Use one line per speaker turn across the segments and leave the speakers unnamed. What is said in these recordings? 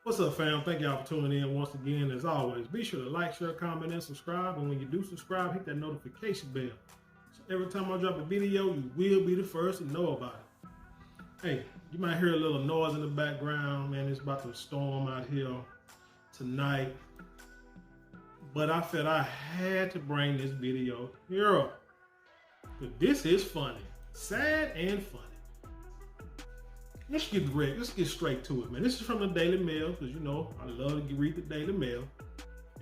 What's up, fam? Thank y'all for tuning in once again. As always, be sure to like, share, comment, and subscribe. And when you do subscribe, hit that notification bell. So every time I drop a video, you will be the first to know about it. Hey, you might hear a little noise in the background. Man, it's about to storm out here tonight. But I felt I had to bring this video here up. But this is funny. Sad and funny. Let's get straight to it, man. This is from the Daily Mail, because you know I love to read the Daily Mail.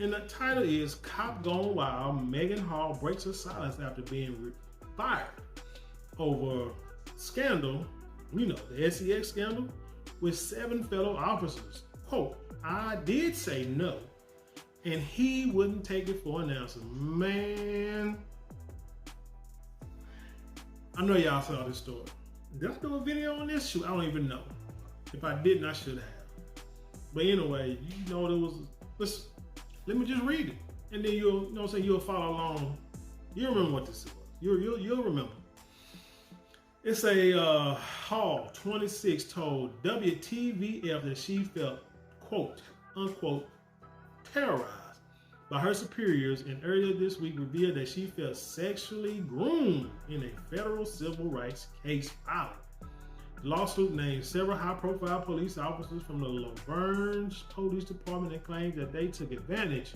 And the title is Cop Gone Wild, Megan Hall breaks her silence after being fired over scandal, you know, the SEX scandal, with 7 fellow officers. Quote, I did say no, and he wouldn't take it for an answer. Man, I know y'all saw this story. Did I do a video on this? Shoot, I don't even know. If I didn't, I should have. But anyway, you know there was. Let me just read it, and then you'll follow along. You'll remember what this was. You'll remember. It's a Hall 26 told WTVF that she felt, quote unquote, terrorized by her superiors, and earlier this week revealed that she felt sexually groomed in a federal civil rights case filing. The lawsuit named several high-profile police officers from the Laverne Police Department and claimed that they took advantage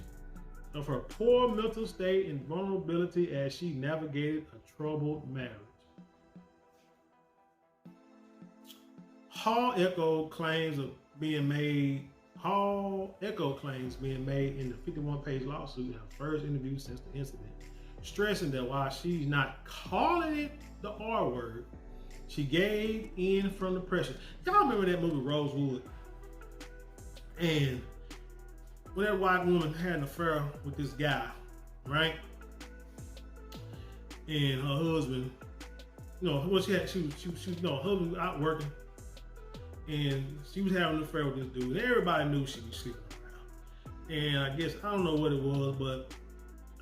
of her poor mental state and vulnerability as she navigated a troubled marriage. Hall echoed claims being made in the 51-page lawsuit in her first interview since the incident, stressing that while she's not calling it the R word, she gave in from the pressure. Y'all remember that movie Rosewood? And when that white woman had an affair with this guy, right? And her husband, her husband was out working, and she was having an affair with this dude. And everybody knew she was sleeping around. And I guess, I don't know what it was, but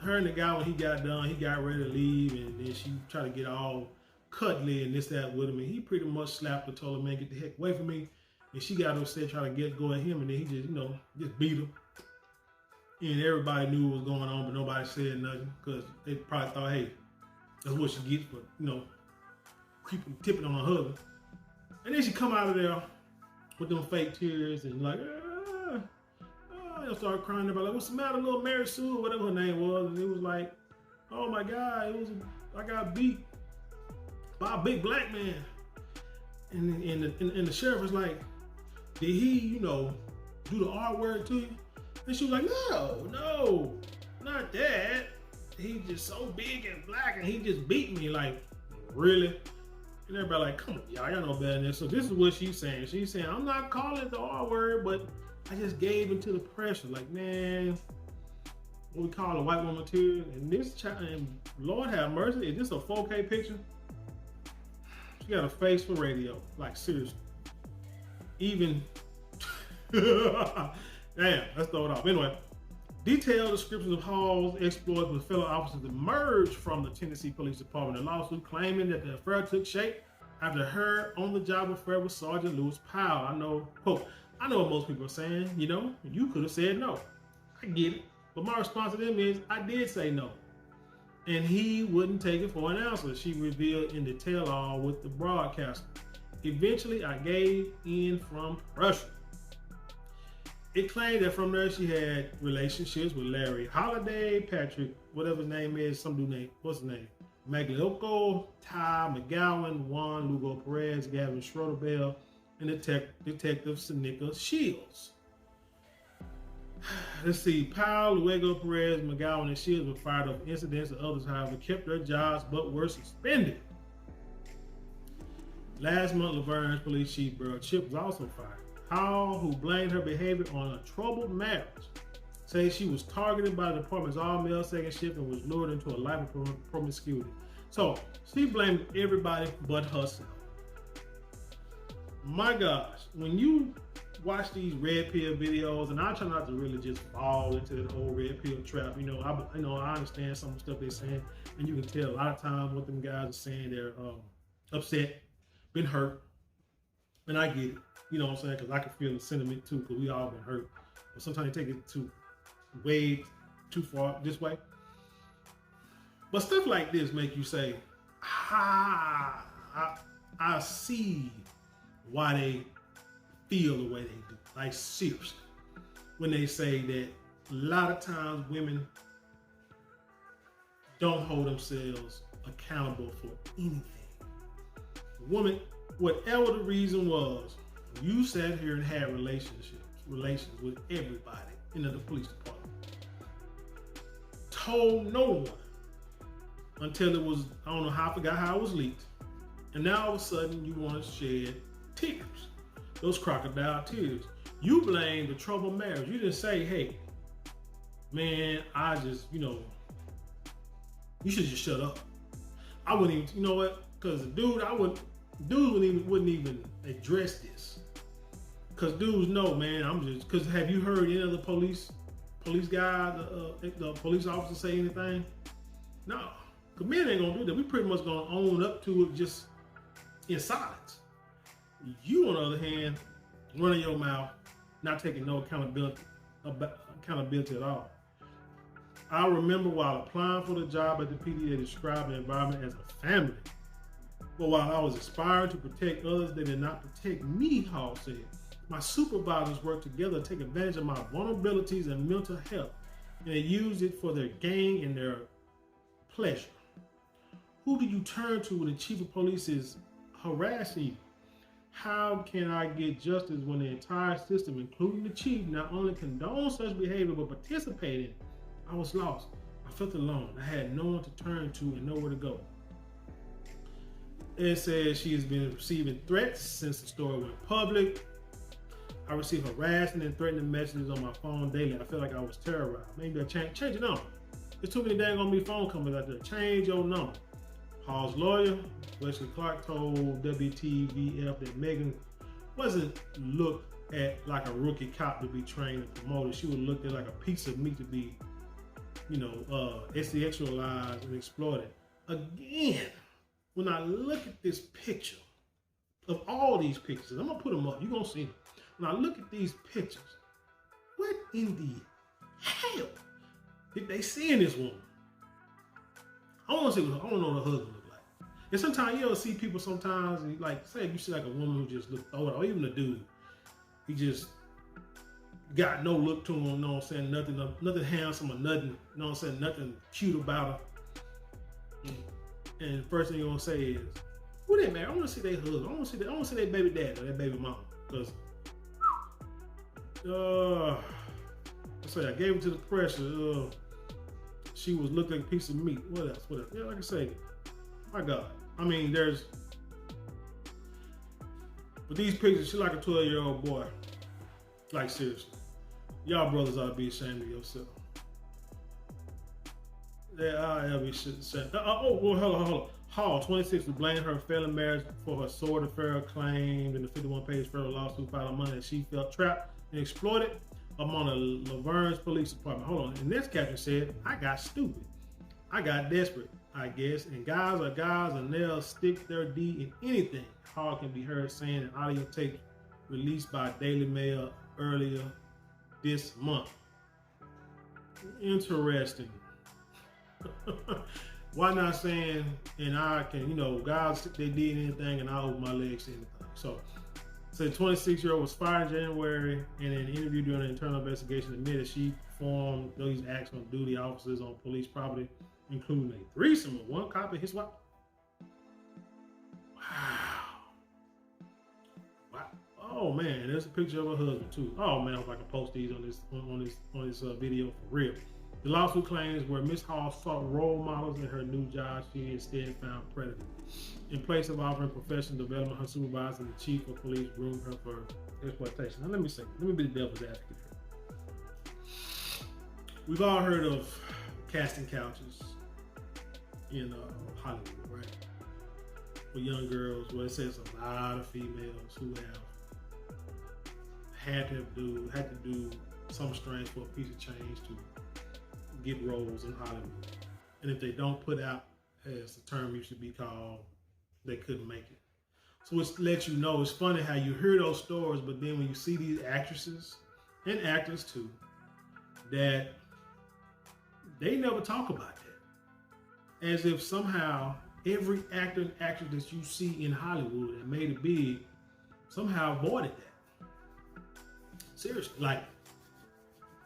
her and the guy, when he got done, he got ready to leave, and then she tried to get all cuddly and this, that with him. And he pretty much slapped her, told her, man, get the heck away from me. And she got upset, trying to go at him, and then he just, just beat her. And everybody knew what was going on, but nobody said nothing, because they probably thought, hey, that's what she gets for, creeping, tipping on her husband. And then she come out of there with them fake tears and like, they'll start crying. They're like, what's the matter, little Mary Sue, or whatever her name was. And it was like, oh my God, I got beat by a big black man. And the sheriff was like, did he, do the R word to you? And she was like, no, not that. He's just so big and black and he just beat me. Like, really? And everybody like, come on, y'all know better than this. So this is what she's saying. She's saying, I'm not calling it the R word, but I just gave into the pressure. Like, man, what we call a white woman too. And this child, and Lord have mercy, is this a 4K picture? She got a face for radio. Like, seriously. Even, damn, let's throw it off. Anyway, detailed descriptions of Hall's exploits with fellow officers emerged from the Tennessee Police Department. The lawsuit claiming that the affair took shape after her on-the-job affair with Sergeant Lewis Powell. I know what most people are saying. You could have said no. I get it. But my response to them is, I did say no. And he wouldn't take it for an answer, she revealed in the tell-all with the broadcaster. Eventually, I gave in from pressure. It claimed that from there she had relationships with Larry Holiday, Patrick, whatever his name is, some dude name, what's his name? Magliocco, Ty McGowan, Juan Lugo Perez, Gavin Schroederbell, and Detective Seneca Shields. Let's see, Powell, Luego Perez, McGowan, and Shields were fired of incidents, and others, however, kept their jobs but were suspended. Last month, Laverne's police chief, Burl Chip, was also fired. Hall, who blamed her behavior on a troubled marriage, says she was targeted by the department's all-male second shift and was lured into a life of promiscuity. So she blamed everybody but herself. My gosh, when you watch these red pill videos, and I try not to really just fall into the whole red pill trap. I understand some of the stuff they're saying, and you can tell a lot of times what them guys are saying. They're upset, been hurt, and I get it. You know what I'm saying? Because I can feel the sentiment too, because we all been hurt. But sometimes they take it too way too far this way. But stuff like this make you say, I see why they feel the way they do. Like seriously. When they say that a lot of times women don't hold themselves accountable for anything. Woman, whatever the reason was, you sat here and had relations with everybody in the police department. Told no one until it was, I don't know how, I forgot how it was leaked. And now all of a sudden you want to shed tears, those crocodile tears. You blame the troubled marriage. You didn't say, hey, man, I just, you should just shut up. I wouldn't even, you know what? Because dudes wouldn't even address this. Because dudes know, man, because have you heard any of the police guy, the police officer say anything? No. Because men ain't gonna do that. We pretty much gonna own up to it just in silence. You, on the other hand, running your mouth, not taking no accountability at all. I remember while applying for the job at the PD, they described the environment as a family. But while I was aspiring to protect others, they did not protect me, Hall said. My supervisors worked together to take advantage of my vulnerabilities and mental health, and they used it for their gain and their pleasure. Who do you turn to when the chief of police is harassing you? How can I get justice when the entire system, including the chief, not only condones such behavior but participated in it? I was lost. I felt alone. I had no one to turn to and nowhere to go. It says she has been receiving threats since the story went public. I received harassing and threatening messages on my phone daily. I feel like I was terrorized. Maybe I change the number. There's too many dang on me phone companies out there. Change your number. Hall's lawyer, Wesley Clark, told WTVF that Maegan wasn't looked at like a rookie cop to be trained and promoted. She was looked at like a piece of meat to be, sexualized and exploited. Again, when I look at this picture, of all these pictures, I'm gonna put them up, you're gonna see them. When I look at these pictures, what in the hell did they see in this woman? I want to know what her husband looked like. And sometimes you ever see people sometimes, and like, say if you see like a woman who just looked throw it, or even a dude, he just got no look to him, you know what I'm saying, nothing handsome or nothing, you know what I'm saying, nothing cute about her. And the first thing you're gonna say is, who they married? I wanna see their husband, I wanna see their baby dad or their baby mama. Because I gave it to the pressure. She was looking like a piece of meat. What else? Yeah, like I say, my God. I mean, with these pictures, she's like a 12-year-old boy. Like, seriously. Y'all brothers ought to be ashamed of yourself. Yeah, I'll be ashamed. Hold on. Hall, 26, to blame her failing marriage for her sordid affair claimed in the 51-page federal lawsuit filed on Monday that she felt trapped and exploited among the Laverne's police department. Hold on. And this captain said, I got stupid. I got desperate, I guess. And guys are guys and they'll stick their D in anything. Hall can be heard saying an audio tape released by Daily Mail earlier this month. Interesting. Why not saying, and I can, guys stick their D in anything and I open my legs to anything. So the 26-year-old was fired in January and in an interview during an internal investigation admitted she performed these acts on duty officers on police property, including a threesome with one cop and his wife. Wow. Oh man, there's a picture of her husband too. Oh man, I hope I can post these on this video for real. The lawsuit claims where Ms. Hall sought role models in her new job, she instead found predators. In place of offering professional development, her supervisor and the chief of police groomed her for exploitation. Now let me be the devil's advocate here. We've all heard of casting couches in Hollywood, right? For young girls, where it says a lot of females who had to do some strange for a piece of change to get roles in Hollywood. And if they don't put out, as the term used to be called, they couldn't make it. So it lets you know. It's funny how you hear those stories, but then when you see these actresses and actors too, that they never talk about that. As if somehow every actor and actress that you see in Hollywood and made it big somehow avoided that. Seriously, like,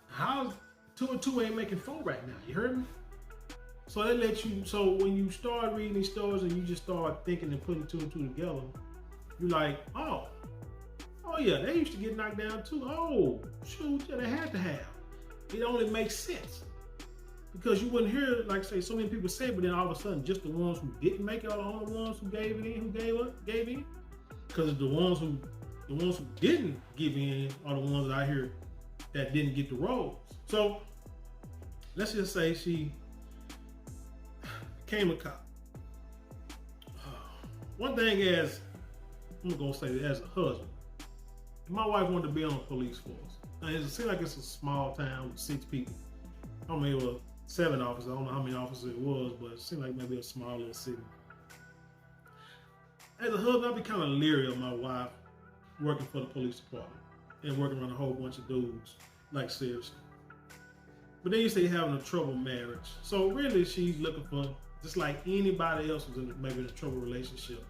how 2 and 2 ain't making 4 right now? You heard me? So they let you. So when you start reading these stories and you just start thinking and putting 2 and 2 together, you're like, oh yeah, they used to get knocked down too. Oh shoot, yeah, they had to have. It only makes sense because you wouldn't hear, like, say, so many people say, but then all of a sudden, just the ones who didn't make it are the only ones who gave it in, who gave in. Because the ones who didn't give in are the ones that I hear that didn't get the roles. So let's just say she became a cop. One thing is, I'm gonna say that as a husband, my wife wanted to be on the police force. Now, it seems like it's a small town with 6 people. I mean, it was 7 officers. I don't know how many officers it was, but it seemed like maybe a small little city. As a husband, I'd be kind of leery of my wife working for the police department and working around a whole bunch of dudes, like, seriously. But then you say having a troubled marriage. So really, she's looking for, just like anybody else who's maybe in a troubled relationship,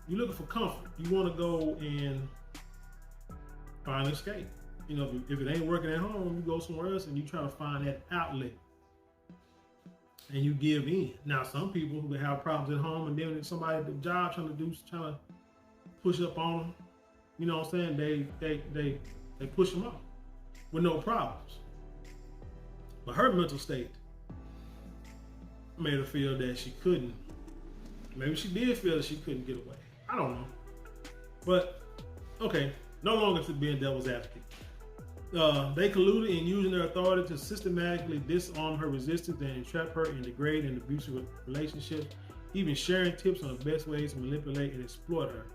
you're looking for comfort. You want to go and find an escape. You know, if it ain't working at home, you go somewhere else and you try to find that outlet. And you give in. Now, some people who have problems at home, and then somebody at the job trying to push up on them, you know what I'm saying? They push them off with no problems. But her mental state made her feel that she couldn't. Maybe she did feel that she couldn't get away. I don't know. But okay, no longer to being devil's advocate. They colluded in using their authority to systematically disarm her resistance and entrap her in degrading and abusive relationships, even sharing tips on the best ways to manipulate and exploit her.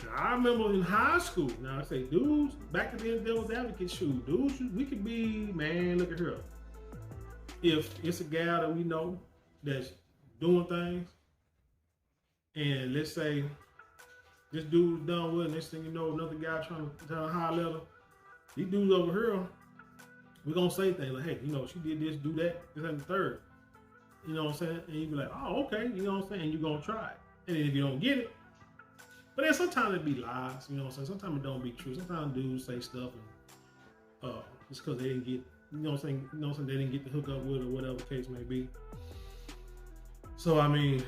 Now, I remember in high school, now I say, dudes, back to being devil's advocate, shoot, dudes, we could be, man, look at her. If it's a gal that we know that's doing things, and let's say this dude's done with it, next thing you know, another guy trying to holler at her, these dudes over here, we're gonna say things like, hey, you know, she did this, do that, this and the third. You know what I'm saying? And you be like, oh, okay, you know what I'm saying? And you're gonna try it. And then if you don't get it, but then sometimes it be lies, you know what I'm saying? Sometimes it don't be true. Sometimes dudes say stuff and just because they didn't get, you know what I'm saying, they didn't get the hook up with, or whatever the case may be. So I mean,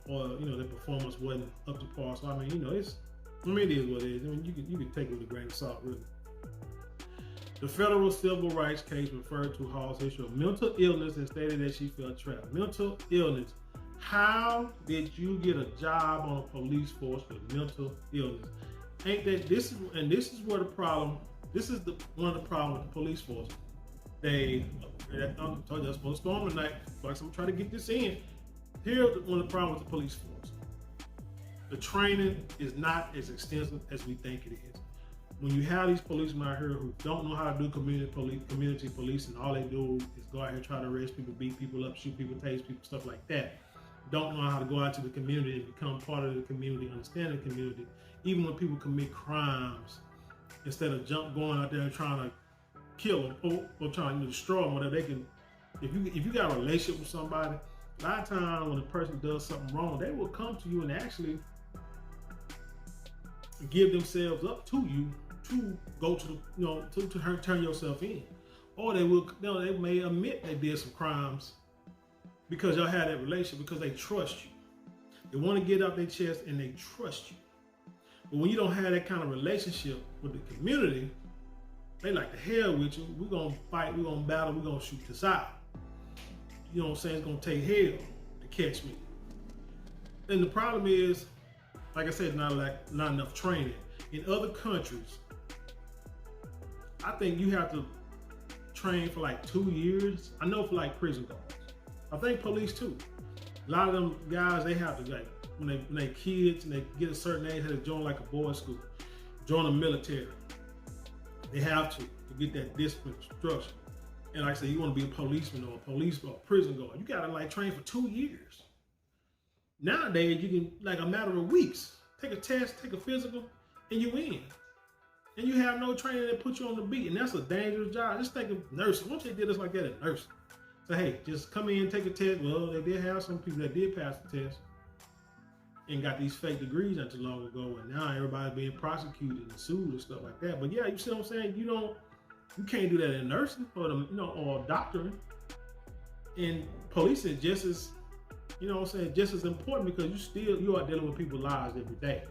or you know, their performance wasn't up to par. So I mean, you know, it is what it is. I mean, you can take it with a grain of salt, really. The federal civil rights case referred to Hall's history of mental illness and stated that she felt trapped. Mental illness. How did you get a job on a police force with mental illness? Ain't that this is where the problem? This is one of the problems with the police force. I told you I was supposed to storm tonight. Like, I'm trying to get this in. Here's one of the problems with the police force. The training is not as extensive as we think it is. When you have these policemen out here who don't know how to do community policing, all they do is go out here, try to arrest people, beat people up, shoot people, tase people, stuff like that. Don't know how to go out to the community and become part of the community, understand the community. Even when people commit crimes, instead of going out there and trying to kill them or trying to destroy them, whatever they can. If you got a relationship with somebody, a lot of times when a person does something wrong, they will come to you and actually give themselves up to you to go to the, you know, to turn yourself in, or they may admit they did some crimes because y'all had that relationship because they trust you. They want to get out their chest and they trust you. But when you don't have that kind of relationship with the community, they like the hell with you. We're gonna fight, we're gonna battle, we're gonna shoot this out. You know what I'm saying? It's gonna take hell to catch me. And the problem is, like I said, not enough training. In other countries, I think you have to train for like 2 years. I know for like prison guards. I think police too. A lot of them guys, they have to, like, when they kids and they get a certain age, they have to join like a boys' school, join the military. They have to get that discipline structure. And like I said, you want to be a policeman or a prison guard, you gotta like train for 2 years. Nowadays, you can, like, a matter of weeks, take a test, take a physical, and you win. And you have no training that puts you on the beat, and that's a dangerous job. Just think of nursing. Once they did us like that at nursing, so hey, just come in, take a test. Well, they did have some people that did pass the test and got these fake degrees not too long ago, and now everybody's being prosecuted and sued and stuff like that. But yeah, you see what I'm saying? You can't do that in nursing or doctoring. And police is just as, just as important, because you are dealing with people's lives every day.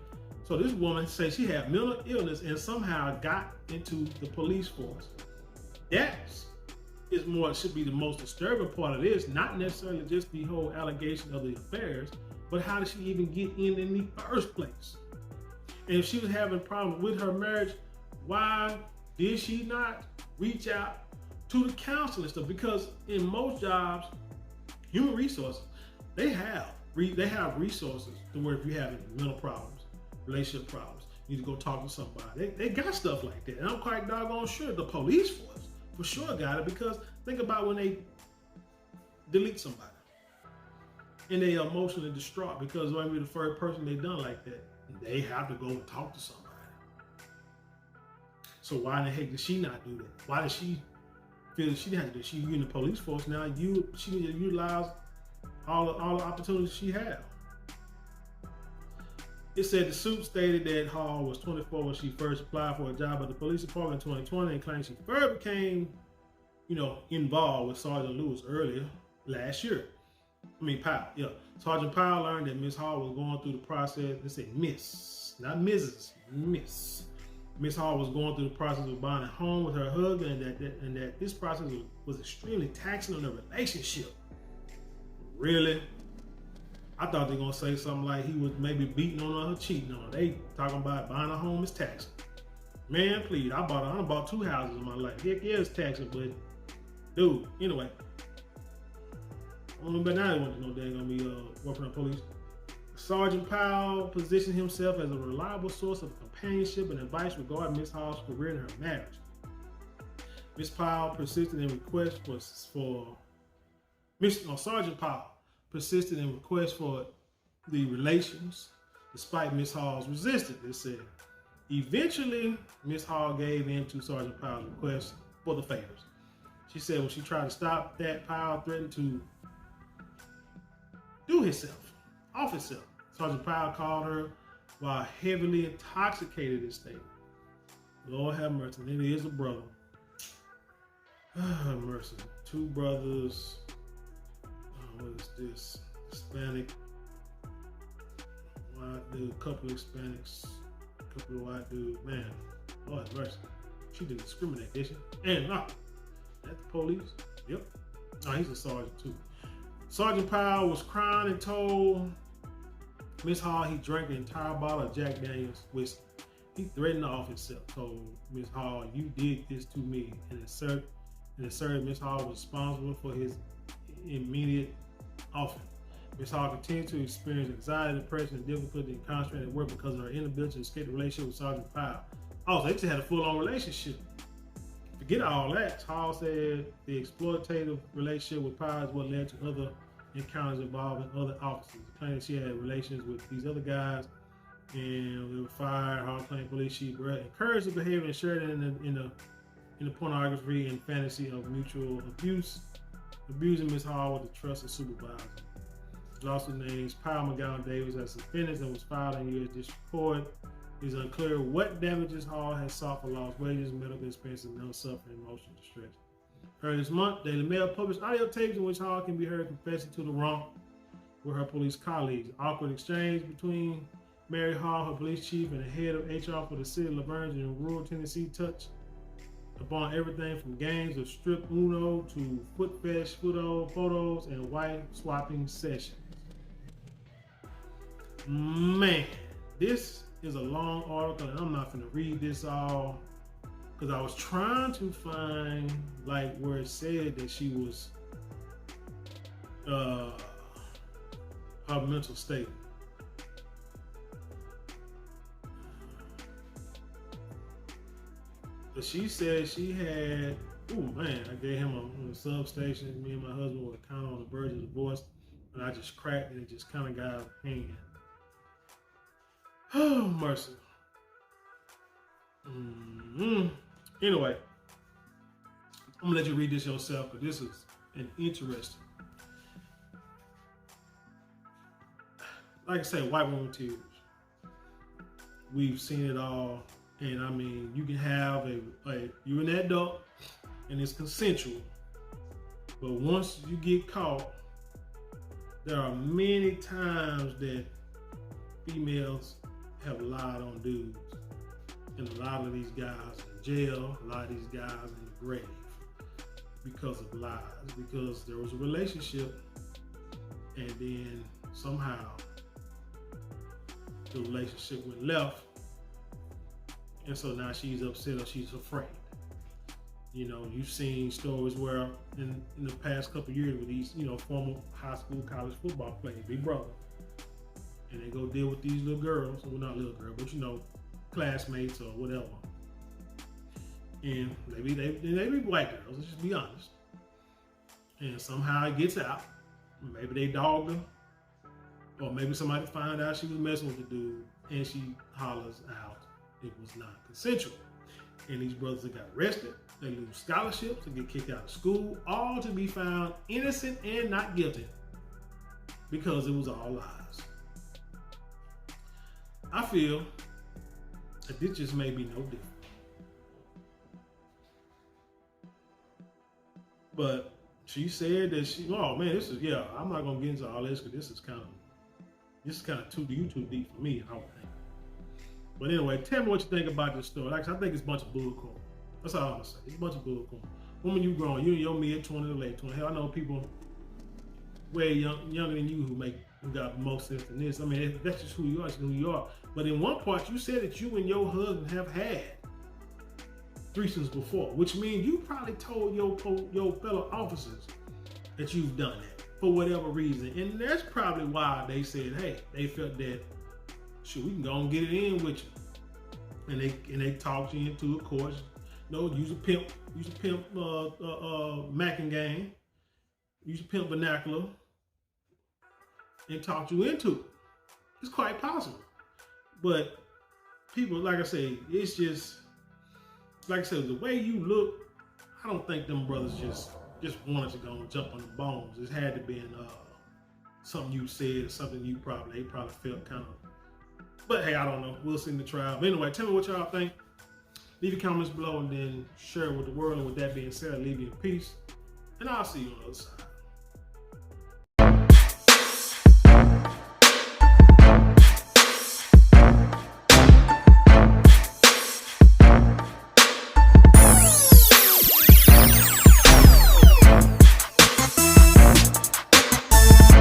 So this woman says she had mental illness and somehow got into the police force. That should be the most disturbing part of this, not necessarily just the whole allegation of the affairs, but how did she even get in the first place? And if she was having problems with her marriage, why did she not reach out to the counselor stuff? Because in most jobs, human resources, they have resources to where if you have mental problems, relationship problems, you need to go talk to somebody. They got stuff like that. And I'm quite doggone sure the police force for sure got it, because think about when they delete somebody and they are emotionally distraught because maybe the first person they done like that, they have to go and talk to somebody. So why in the heck did she not do that? Why did she feel she didn't have to do? She in the police force now. She need to utilize all the opportunities she had. It said the suit stated that Hall was 24 when she first applied for a job at the police department in 2020, and claimed she first became, involved with Sergeant Lewis earlier last year. Powell. Yeah, Sergeant Powell learned that Miss Hall was going through the process. They say Miss, not Mrs. Miss. Miss Hall was going through the process of buying a home with her husband, and that this process was extremely taxing on their relationship. Really? I thought they were gonna say something like he was maybe beating on her, cheating on her. They talking about buying a home is taxing. Man, please, I bought 2 houses in my life. Heck yeah, it's taxing, but dude, anyway. But now they want to know they're gonna be working on police. Sergeant Powell positioned himself as a reliable source of companionship and advice regarding Miss Hall's career and her marriage. Miss Powell persisted in requests Sergeant Powell persisted in requests for the relations, despite Miss Hall's resistance. It said, eventually, Miss Hall gave in to Sergeant Powell's request for the favors. She said when she tried to stop that, Powell threatened to do off himself. Sergeant Powell called her while heavily intoxicated in state. Lord have mercy. And it is a brother. Mercy. 2 brothers. What is this? Hispanic. White dude. Couple of Hispanics. Couple of white dudes. Man. Lord have mercy. She didn't discriminate, did she? And at the police. Yep. No, he's a sergeant too. Sergeant Powell was crying and told Miss Hall he drank the entire bottle of Jack Daniels whiskey. He threatened to off himself, told Miss Hall, you did this to me, and asserted Miss Hall was responsible for his immediate offing. Miss Hall continued to experience anxiety, depression, and difficulty in concentrating at work because of her inability to escape the relationship with Sergeant Powell. Oh, they just had a full-on relationship. Forget all that. Hall said the exploitative relationship with Powell is what led to other encounters involving other officers. Claimed she had relations with these other guys, and they were fired. Hall claimed police chief encouraged the behavior and shared it in the pornography and fantasy of mutual abuse, abusing Miss Hall with the trust of supervisor. The lawsuit names Powell McGowan Davis as suspended and was filed in U.S. District Court. It is unclear what damages Hall has sought for lost wages, medical expenses, and mental suffering, and emotional distress. Earlier this month, Daily Mail published audio tapes in which Hall can be heard confessing to the wrong with her police colleagues. Awkward exchange between Mary Hall, her police chief, and the head of HR for the city of Laverne in rural Tennessee touched upon everything from games of strip uno to foot fetish photos and wife swapping sessions. Man, this is a long article, and I'm not going to read this all because I was trying to find like where it said that she was her mental state. But she said she had, oh man, I gave him a substation. Me and my husband were kind of on the verge of divorce, and I just cracked and it just kind of got out of hand. Oh, mercy. Mm-hmm. Anyway, I'm gonna let you read this yourself because this is an interesting. Like I say, white woman tears. We've seen it all, and I mean, you can have you're an adult, and it's consensual. But once you get caught, there are many times that females have lied on dudes. And a lot of these guys in jail, a lot of these guys in the grave because of lies, because there was a relationship and then somehow the relationship went left, and so now she's upset or she's afraid. You know, you've seen stories where in the past couple of years with these, former high school, college football players, big brother, and they go deal with these little girls, well, not little girls, but classmates or whatever. And maybe they be white girls, let's just be honest. And somehow it gets out. Maybe they dogged her, or maybe somebody found out she was messing with the dude, and she hollers out it was not consensual. And these brothers that got arrested, they lose scholarships, they get kicked out of school, all to be found innocent and not guilty because it was all lies. I feel that this just may be no different. But she said that I'm not gonna get into all this because this is kind of too deep for me, I don't think. But anyway, tell me what you think about this story. Like I think it's a bunch of bullcorn. That's all I'm gonna say. It's a bunch of bullcorn. Woman, you grown, you in your mid-20s or late 20s. Hell, I know people way younger than you who got more sense than this. I mean, that's just who you are. It's who you are. But in one part, you said that you and your husband have had threesomes before, which means you probably told your fellow officers that you've done that for whatever reason. And that's probably why they said, hey, they felt that, sure, we can go and get it in with you. And they talked you into, of course, use a pimp maegan game, use a pimp vernacular, and talk you into it. It's quite possible. But people, like I say, it's just, like I said, the way you look, I don't think them brothers just wanted to go and jump on the bones. It had to be something you said, or something they probably felt kind of. But hey, I don't know. We'll see in the trial. But anyway, tell me what y'all think. Leave your comments below and then share it with the world. And with that being said, I leave you in peace. And I'll see you on the other side.